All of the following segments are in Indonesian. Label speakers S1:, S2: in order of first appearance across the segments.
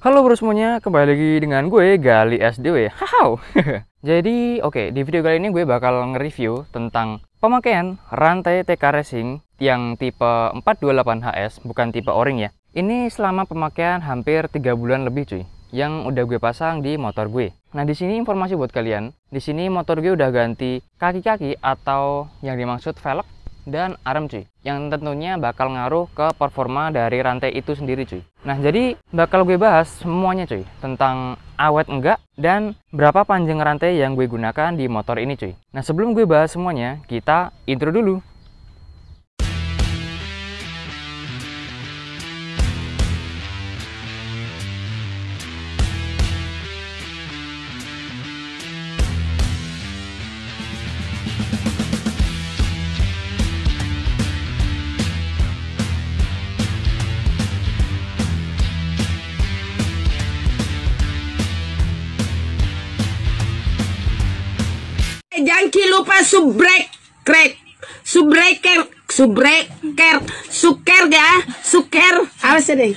S1: Halo bro semuanya, kembali lagi dengan gue Gali SDW. Hahau. Jadi di video kali ini gue bakal nge-review tentang pemakaian rantai TK Racing yang tipe 428HS, bukan tipe O-ring ya. Ini selama pemakaian hampir 3 bulan lebih cuy, yang udah gue pasang di motor gue. Nah, di sini informasi buat kalian. Di sini motor gue udah ganti kaki-kaki atau yang dimaksud velg dan arm cuy, yang tentunya bakal ngaruh ke performa dari rantai itu sendiri cuy. Nah, jadi bakal gue bahas semuanya cuy, tentang awet enggak dan berapa panjang rantai yang gue gunakan di motor ini cuy. Nah, sebelum gue bahas semuanya, kita intro dulu.
S2: Jangan lupa suker ya, apa sih deh?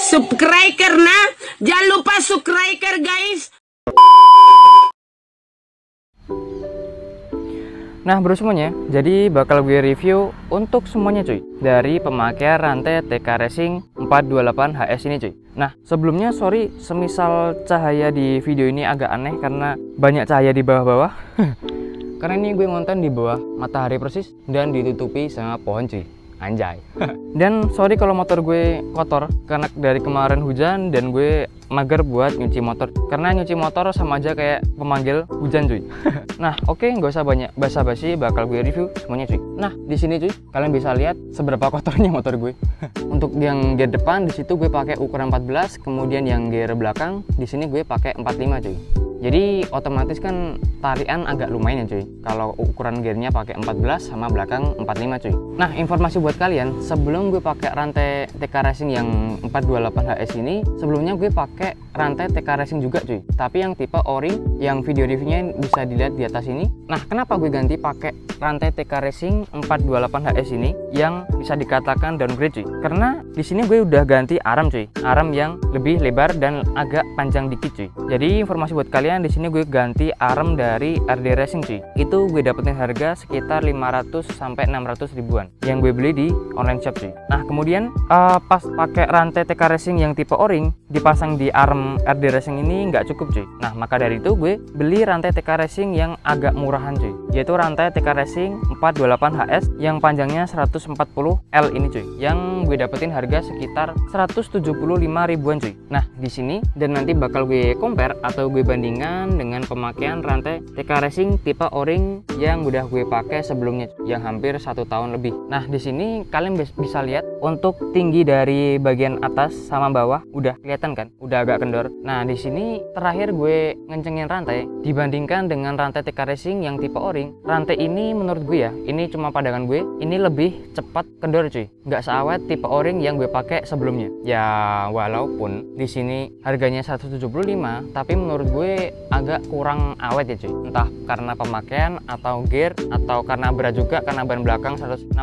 S2: Subscriber nah, jangan lupa subscriber guys.
S1: Nah bro semuanya, jadi bakal gue review untuk semuanya cuy, dari pemakaian rantai TK Racing 428HS ini cuy. Nah sebelumnya sorry semisal cahaya di video ini agak aneh karena banyak cahaya di bawah-bawah. Karena ini gue ngonten di bawah matahari persis dan ditutupi sama pohon cuy, anjay. Dan sorry kalau motor gue kotor karena dari kemarin hujan dan gue mager buat nyuci motor, karena nyuci motor sama aja kayak pemanggil hujan cuy. Nah nggak usah banyak basa-basi, bakal gue review semuanya cuy. Nah di sini cuy, kalian bisa lihat seberapa kotornya motor gue. Untuk yang gear depan di situ gue pakai ukuran 14, kemudian yang gear belakang di sini gue pakai 45 cuy. Jadi otomatis kan tarikan agak lumayan ya cuy, kalau ukuran gearnya pakai 14 sama belakang 45 cuy. Nah informasi buat kalian, sebelum gue pakai rantai TK Racing yang 428HS ini, sebelumnya gue pakai rantai TK Racing juga cuy, tapi yang tipe O-ring, yang video reviewnya bisa dilihat di atas ini. Nah kenapa gue ganti pakai rantai TK Racing 428HS ini yang bisa dikatakan downgrade cuy? Karena di sini gue udah ganti arm cuy, arm yang lebih lebar dan agak panjang dikit cuy. Jadi informasi buat kalian, di sini gue ganti arm dari RD Racing cuy. Itu gue dapetin harga sekitar 500 sampai 600 ribuan yang gue beli di online shop cuy. Nah kemudian pas pakai rantai TK Racing yang tipe O-ring dipasang di arm RD Racing ini nggak cukup cuy. Nah maka dari itu gue beli rantai TK Racing yang agak murahan cuy, yaitu rantai TK Racing 428HS yang panjangnya 140L ini cuy, yang gue dapetin harga sekitar 175 ribuan cuy. Nah di sini dan nanti bakal gue compare atau gue bandingkan dengan pemakaian rantai TK Racing tipe O-ring yang udah gue pakai sebelumnya yang hampir 1 tahun lebih. Nah di sini kalian bisa lihat untuk tinggi dari bagian atas sama bawah udah kelihatan kan, udah agak kendor. Nah di sini terakhir gue ngencengin rantai dibandingkan dengan rantai TK Racing yang tipe O-ring. Rantai ini menurut gue ya, ini cuma pandangan gue, ini lebih cepat kendor cuy, nggak seawet tipe O-ring yang gue pakai sebelumnya. Ya walaupun di sini harganya 175, tapi menurut gue agak kurang awet ya cuy, entah karena pemakaian atau gear atau karena berat juga, karena ban belakang 160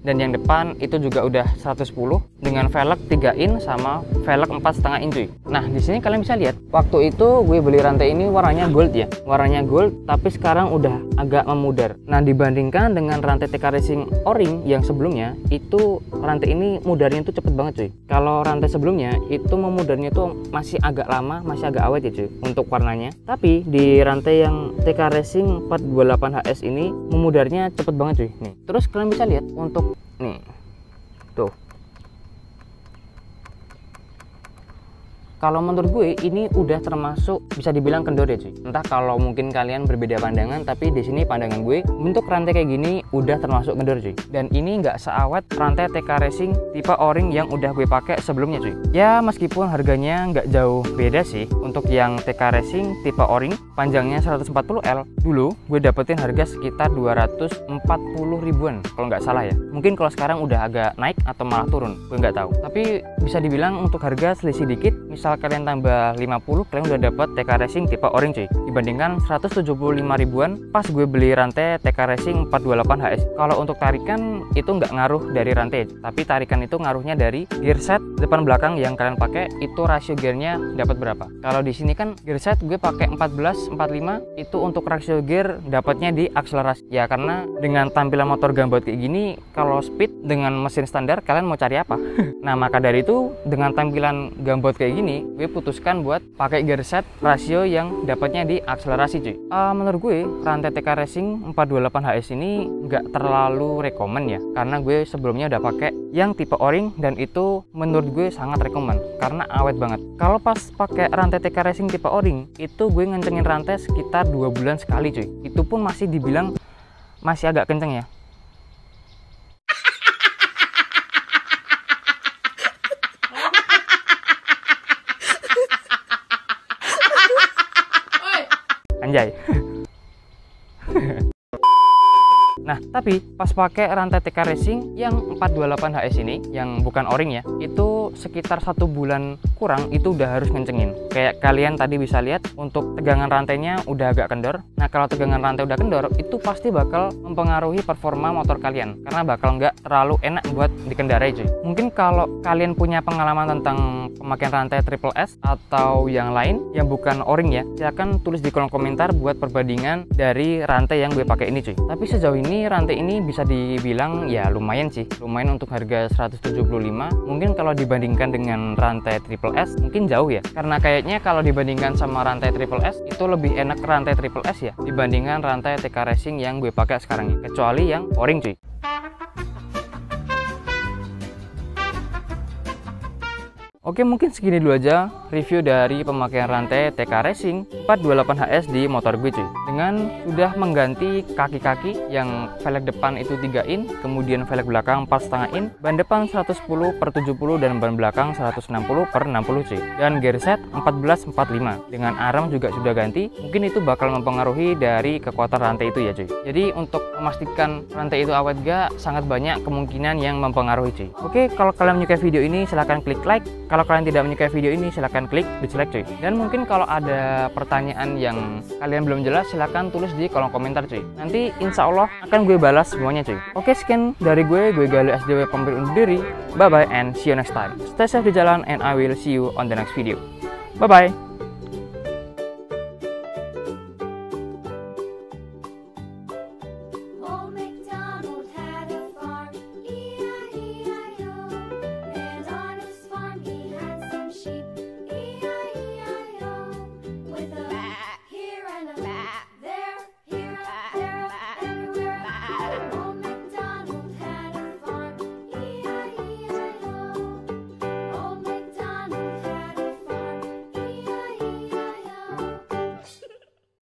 S1: dan yang depan itu juga udah 110 dengan velg 3 in sama velg 4,5 in cuy. Nah di sini kalian bisa lihat waktu itu gue beli rantai ini warnanya gold ya, warnanya gold, tapi sekarang udah agak memudar. Nah dibandingkan dengan rantai TK Racing O-ring yang sebelumnya, itu rantai ini mudarnya tuh cepet banget cuy. Kalau rantai sebelumnya itu memudarnya tuh masih agak lama, masih agak awet ya cuy untuk warnanya. Tapi di rantai yang TK Racing 428HS ini memudarnya cepet banget cuy. Nih, terus kalian bisa lihat untuk nih, tuh. Kalau menurut gue ini udah termasuk bisa dibilang kendor ya cuy. Entah kalau mungkin kalian berbeda pandangan, tapi di sini pandangan gue untuk rantai kayak gini udah termasuk kendor cuy. Dan ini nggak seawet rantai TK Racing tipe O-ring yang udah gue pakai sebelumnya cuy. Ya meskipun harganya nggak jauh beda sih. Untuk yang TK Racing tipe O-ring panjangnya 140L dulu gue dapetin harga sekitar 240 ribuan kalau nggak salah ya. Mungkin kalau sekarang udah agak naik atau malah turun, gue nggak tahu. Tapi bisa dibilang untuk harga selisih dikit. Misal kalian tambah 50, kalian udah dapat TK Racing tipe O-ring cuy, dibandingkan 175 ribuan pas gue beli rantai TK Racing 428 HS. Kalau untuk tarikan itu nggak ngaruh dari rantai, tapi tarikan itu ngaruhnya dari gear set depan belakang yang kalian pakai, itu rasio gearnya dapat berapa. Kalau di sini kan gear set gue pakai 14 45, itu untuk rasio gear dapatnya di akselerasi ya, karena dengan tampilan motor gambot kayak gini, kalau speed dengan mesin standar kalian mau cari apa? Nah, maka dari itu dengan tampilan gambot kayak gini, gue putuskan buat pakai gear set rasio yang dapatnya di akselerasi cuy. Menurut gue rantai TK Racing 428 HS ini nggak terlalu rekomen ya, karena gue sebelumnya udah pakai yang tipe O-ring dan itu menurut gue sangat rekomen karena awet banget. Kalau pas pakai rantai TK Racing tipe O-ring itu gue ngencengin rantai sekitar 2 bulan sekali cuy, itu pun masih dibilang masih agak kenceng ya. Anjay. Nah, tapi pas pakai rantai TK Racing yang 428 HS ini, yang bukan O-ring ya, itu sekitar 1 bulan kurang itu udah harus ngencengin. Kayak kalian tadi bisa lihat, untuk tegangan rantainya udah agak kendor. Nah, kalau tegangan rantai udah kendor, itu pasti bakal mempengaruhi performa motor kalian, karena bakal nggak terlalu enak buat dikendarai cuy. Mungkin kalau kalian punya pengalaman tentang pemakaian rantai Triple S atau yang lain yang bukan O-ring ya, silahkan tulis di kolom komentar buat perbandingan dari rantai yang gue pakai ini cuy. Tapi sejauh ini rantai ini bisa dibilang ya lumayan sih, lumayan untuk harga 175. Mungkin kalau dibandingkan dengan rantai Triple S mungkin jauh ya, karena kayaknya kalau dibandingkan sama rantai Triple S itu lebih enak rantai Triple S ya dibandingkan rantai TK Racing yang gue pakai sekarang ya, kecuali yang O-ring cuy. Oke, mungkin segini dulu aja review dari pemakaian rantai TK Racing 428 HS di motor gue cuy. Dengan sudah mengganti kaki-kaki yang velg depan itu 3 in, kemudian velg belakang 4,5 in, ban depan 110/70 dan ban belakang 160/60 cuy. Dan gear set 1445. Dengan arm juga sudah ganti, mungkin itu bakal mempengaruhi dari kekuatan rantai itu ya cuy. Jadi untuk memastikan rantai itu awet gak, sangat banyak kemungkinan yang mempengaruhi cuy. Oke, kalau kalian menyukai video ini silahkan klik like. Kalau kalian tidak menyukai video ini silahkan klik dislike cuy. Dan mungkin kalau ada pertanyaan yang kalian belum jelas silahkan tulis di kolom komentar cuy. Nanti insya Allah akan gue balas semuanya cuy. Oke, sekian dari gue Galih SJW pamit undur diri. Bye bye and see you next time. Stay safe di jalan and I will see you on the next video. Bye bye.